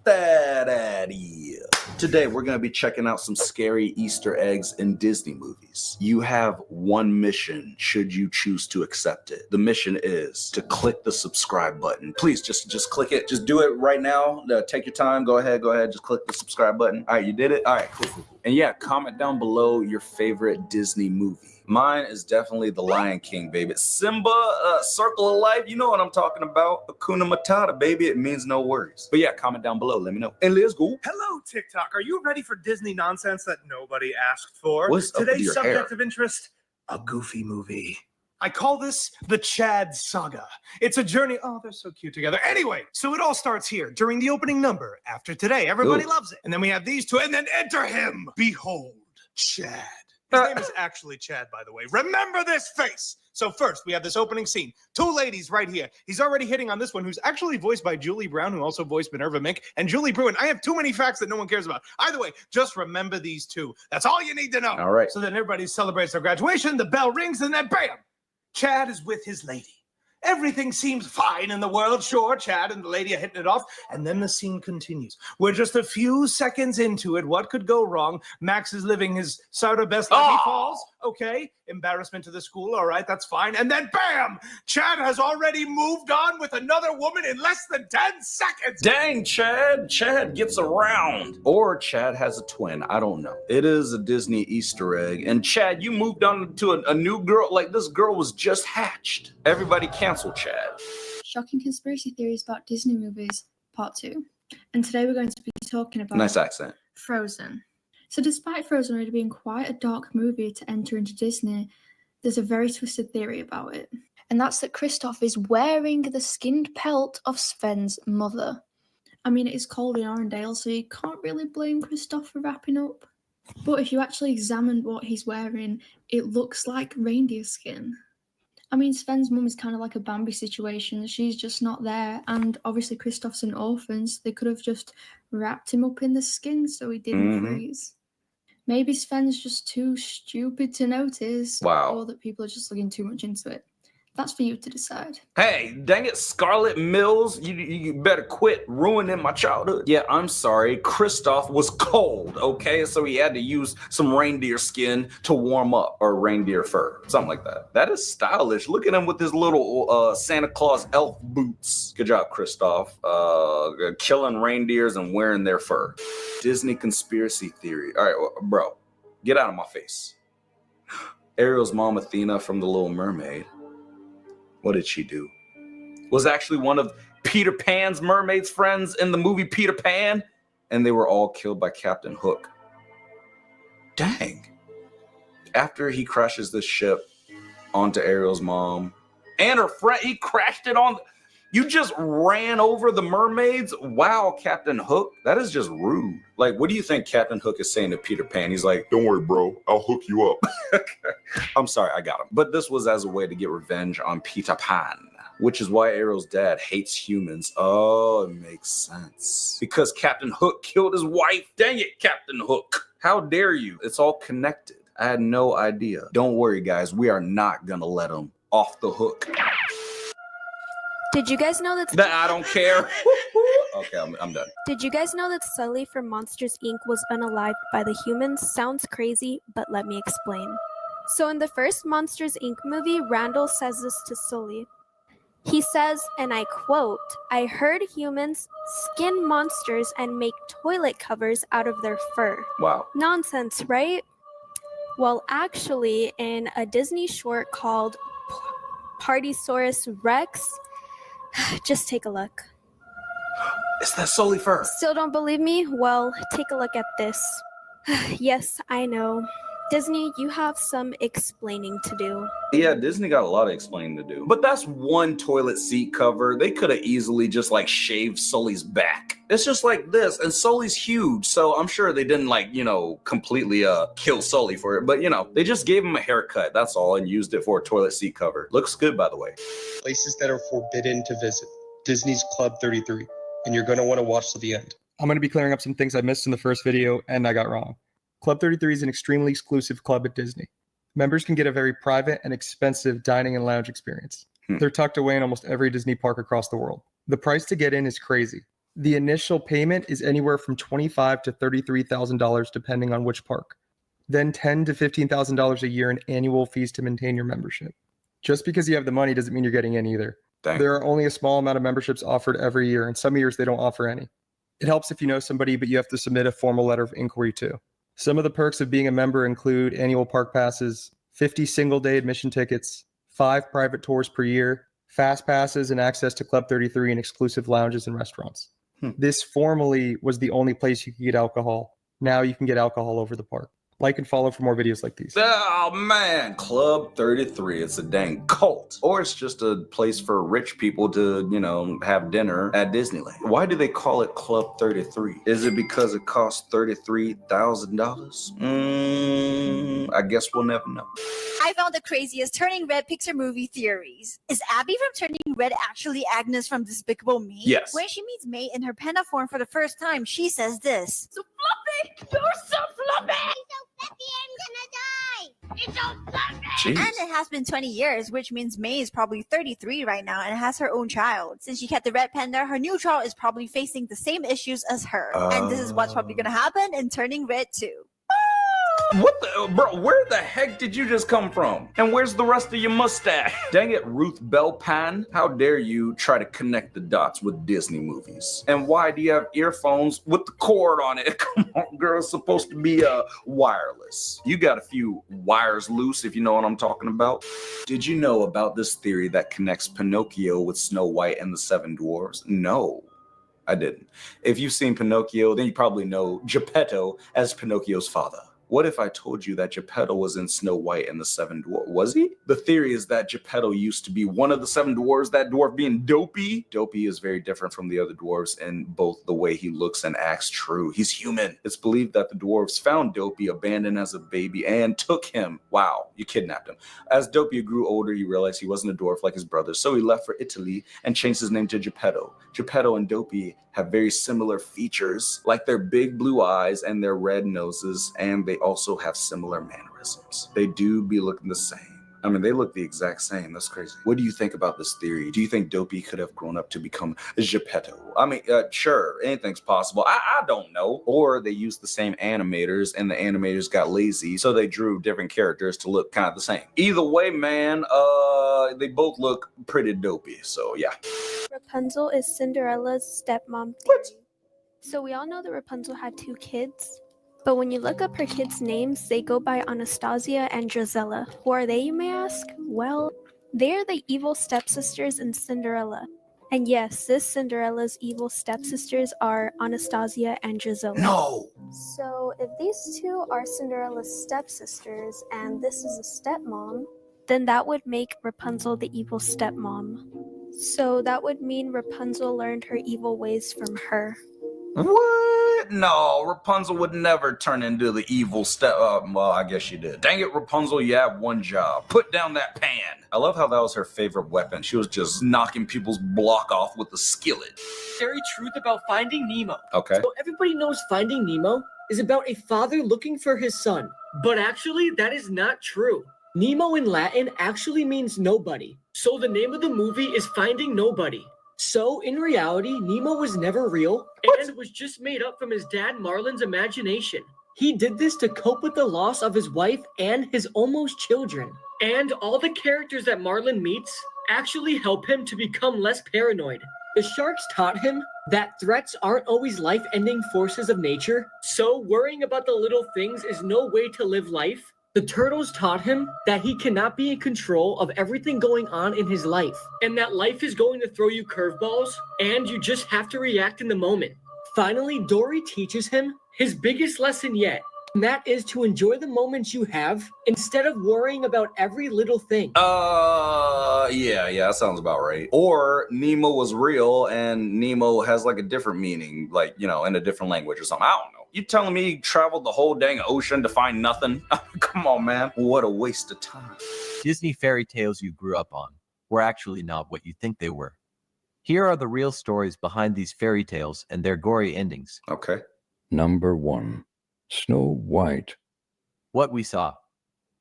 that at you. Today, we're going to be checking out some scary Easter eggs in Disney movies. You have one mission should you choose to accept it. The mission is to click the subscribe button. Please, just click it. Just do it right now. Take your time. Go ahead. Just click the subscribe button. All right, you did it? All right, cool. And yeah, comment down below your favorite Disney movie. Mine is definitely The Lion King, baby. Simba, Circle of Life, you know what I'm talking about. Hakuna Matata, baby, it means no worries. But yeah, comment down below, let me know. And let's go. Hello, TikTok. Are you ready for Disney nonsense that nobody asked for? What's up with Today's your subject hair? of interest, a Goofy movie. I call this the Chad Saga. It's a journey. Oh, they're so cute together. Anyway, so it all starts here during the opening number. After today, everybody loves it. And then we have these two, and then enter him. Behold, Chad. His name is actually Chad, by the way. Remember this face. So first, we have this opening scene. Two ladies right here. He's already hitting on this one, who's actually voiced by Julie Brown, who also voiced Minerva Mink, and Julie Bruin. I have too many facts that no one cares about. Either way, just remember these two. That's all you need to know. All right. So then everybody celebrates their graduation, the bell rings, and then bam! Chad is with his lady. Everything seems fine in the world. Sure, Chad and the lady are hitting it off. And then the scene continues. We're just a few seconds into it. What could go wrong? Max is living his sort of best life. He falls. Okay. Embarrassment to the school. All right, that's fine. And then bam! Chad has already moved on with another woman in less than 10 seconds. Dang, Chad. Chad gets around. Or Chad has a twin. I don't know. It is a Disney Easter egg. And Chad, you moved on to a new girl. Like, this girl was just hatched. Everybody cancel Chad. Shocking conspiracy theories about Disney movies, part 2. And today we're going to be talking about Nice accent. Frozen. So despite Frozen already being quite a dark movie to enter into Disney, there's a very twisted theory about it. And that's that Kristoff is wearing the skinned pelt of Sven's mother. I mean, it is cold in Arendelle, so you can't really blame Kristoff for wrapping up. But if you actually examine what he's wearing, it looks like reindeer skin. I mean, Sven's mum is kind of like a Bambi situation. She's just not there. And obviously Kristoff's an orphan, so they could have just wrapped him up in the skin so he didn't freeze. Maybe Sven's just too stupid to notice. Wow. Or that people are just looking too much into it. That's for you to decide. Hey, dang it, Scarlet Mills, you better quit ruining my childhood. Yeah, I'm sorry, Kristoff was cold, okay? So he had to use some reindeer skin to warm up, or reindeer fur, something like that. That is stylish. Look at him with his little Santa Claus elf boots. Good job, Kristoff. Killing reindeers and wearing their fur. Disney conspiracy theory. All right, bro, get out of my face. Ariel's mom, Athena from The Little Mermaid. What did she do? Was actually one of Peter Pan's mermaid's friends in the movie Peter Pan, and they were all killed by Captain Hook. Dang. After he crashes the ship onto Ariel's mom and her friend, he crashed it on. You just ran over the mermaids? Wow, Captain Hook. That is just rude. Like, what do you think Captain Hook is saying to Peter Pan? He's like, don't worry, bro. I'll hook you up. I'm sorry, I got him. But this was as a way to get revenge on Peter Pan, which is why Ariel's dad hates humans. Oh, it makes sense. Because Captain Hook killed his wife. Dang it, Captain Hook. How dare you? It's all connected. I had no idea. Don't worry, guys. We are not going to let him off the hook. Did you guys know that... I don't care. Okay, I'm done. Did you guys know that Sully from Monsters, Inc. was unalived by the humans? Sounds crazy, but let me explain. So in the first Monsters, Inc. movie, Randall says this to Sully. He says, and I quote, "I heard humans skin monsters and make toilet covers out of their fur." Wow. Nonsense, right? Well, actually, in a Disney short called Partysaurus Rex, just take a look. Is that Sully fur? Still don't believe me? Well, take a look at this. Yes, I know. Disney, you have some explaining to do. Yeah, Disney got a lot of explaining to do. But that's one toilet seat cover. They could have easily just like shaved Sully's back. It's just like this, and Sully's huge, so I'm sure they didn't like, completely kill Sully for it. But, they just gave him a haircut, that's all, and used it for a toilet seat cover. Looks good, by the way. Places that are forbidden to visit. Disney's Club 33. And you're going to want to watch to the end. I'm going to be clearing up some things I missed in the first video and I got wrong. Club 33 is an extremely exclusive club at Disney. Members can get a very private and expensive dining and lounge experience. They're tucked away in almost every Disney park across the world. The price to get in is crazy. The initial payment is anywhere from $25,000 to $33,000 depending on which park. Then $10,000 to $15,000 a year in annual fees to maintain your membership. Just because you have the money doesn't mean you're getting in either. Dang. There are only a small amount of memberships offered every year, and some years they don't offer any. It helps if you know somebody, but you have to submit a formal letter of inquiry too. Some of the perks of being a member include annual park passes, 50 single-day admission tickets, 5 private tours per year, fast passes, and access to Club 33 and exclusive lounges and restaurants. This formerly was the only place you could get alcohol. Now you can get alcohol over the park. Like and follow for more videos like these. Oh man, Club 33. It's a dang cult. Or it's just a place for rich people to, have dinner at Disneyland. Why do they call it Club 33? Is it because it costs $33,000? I guess we'll never know. I found the craziest Turning Red Pixar movie theories. Is Abby from Turning Red actually Agnes from Despicable Me? Yes. When she meets May in her panda form for the first time, she says this. So fluffy! You're so fluffy! It's so fluffy! Jeez. And it has been 20 years, which means May is probably 33 right now and has her own child. Since she kept the red panda, her new child is probably facing the same issues as her. And this is what's probably going to happen in Turning Red too. What the, bro, where the heck did you just come from? And where's the rest of your mustache? Dang it, Ruth Bell-Pan. How dare you try to connect the dots with Disney movies? And why do you have earphones with the cord on it? Come on, girl, it's supposed to be wireless. You got a few wires loose, if you know what I'm talking about. Did you know about this theory that connects Pinocchio with Snow White and the Seven Dwarfs? No. I didn't. If you've seen Pinocchio, then you probably know Geppetto as Pinocchio's father. What if I told you that Geppetto was in Snow White and the Seven Dwarfs? Was he? The theory is that Geppetto used to be one of the seven dwarves, that dwarf being Dopey. Dopey is very different from the other dwarves in both the way he looks and acts. True, he's human. It's believed that the dwarves found Dopey abandoned as a baby and took him. Wow, you kidnapped him. As Dopey grew older, he realized he wasn't a dwarf like his brothers, so he left for Italy and changed his name to Geppetto. Geppetto and Dopey have very similar features, like their big blue eyes and their red noses, and they also have similar mannerisms. They do be looking the same. I mean, they look the exact same. That's crazy. What do you think about this theory? Do you think Dopey could have grown up to become Geppetto? I mean, sure, anything's possible. I don't know. Or they used the same animators and the animators got lazy, so they drew different characters to look kind of the same. Either way, man, they both look pretty dopey, so yeah. Rapunzel is Cinderella's stepmom theory. What? So we all know that Rapunzel had 2 kids. But when you look up her kids' names, they go by Anastasia and Drizella. Who are they, you may ask? Well, they're the evil stepsisters in Cinderella. And yes, this Cinderella's evil stepsisters are Anastasia and Drizella. No! So if these 2 are Cinderella's stepsisters and this is a stepmom, then that would make Rapunzel the evil stepmom. So that would mean Rapunzel learned her evil ways from her. What? No, Rapunzel would never turn into the evil well, I guess she did. Dang it, Rapunzel, you have one job. Put down that pan. I love how that was her favorite weapon. She was just knocking people's block off with a skillet. Scary truth about Finding Nemo. Okay. So everybody knows Finding Nemo is about a father looking for his son. But actually, that is not true. Nemo in Latin actually means nobody. So the name of the movie is Finding Nobody. So, in reality, Nemo was never real and was just made up from his dad Marlin's imagination. He did this to cope with the loss of his wife and his almost children. And all the characters that Marlin meets actually help him to become less paranoid. The sharks taught him that threats aren't always life-ending forces of nature, so worrying about the little things is no way to live life. The turtles taught him that he cannot be in control of everything going on in his life, and that life is going to throw you curveballs, and you just have to react in the moment. Finally, Dory teaches him his biggest lesson yet, and that is to enjoy the moments you have instead of worrying about every little thing. Yeah, that sounds about right. Or Nemo was real, and Nemo has like a different meaning, like, in a different language or something. I don't know. You telling me he traveled the whole dang ocean to find nothing? Come on, man. What a waste of time. Disney fairy tales you grew up on were actually not what you think they were. Here are the real stories behind these fairy tales and their gory endings. Okay. Number 1. Snow White. What we saw.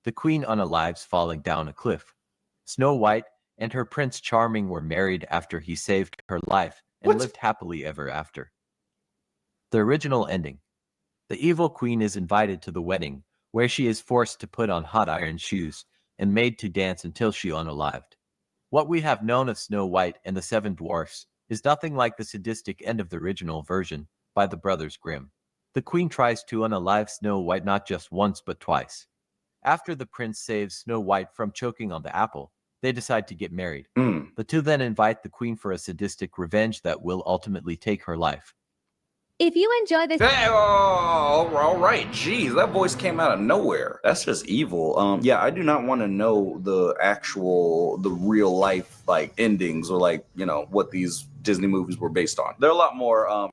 The queen unalives falling down a cliff. Snow White and her Prince Charming were married after he saved her life and lived happily ever after. The original ending. The evil queen is invited to the wedding, where she is forced to put on hot iron shoes and made to dance until she unalived. What we have known of Snow White and the Seven Dwarfs is nothing like the sadistic end of the original version by the Brothers Grimm. The queen tries to unalive Snow White not just once but twice. After the prince saves Snow White from choking on the apple, they decide to get married. The two then invite the queen for a sadistic revenge that will ultimately take her life. If you enjoy this, Hey, oh, all right. Jeez, that voice came out of nowhere. That's just evil. Yeah, I do not want to know the real life like endings or like, you know, what these Disney movies were based on. They're a lot more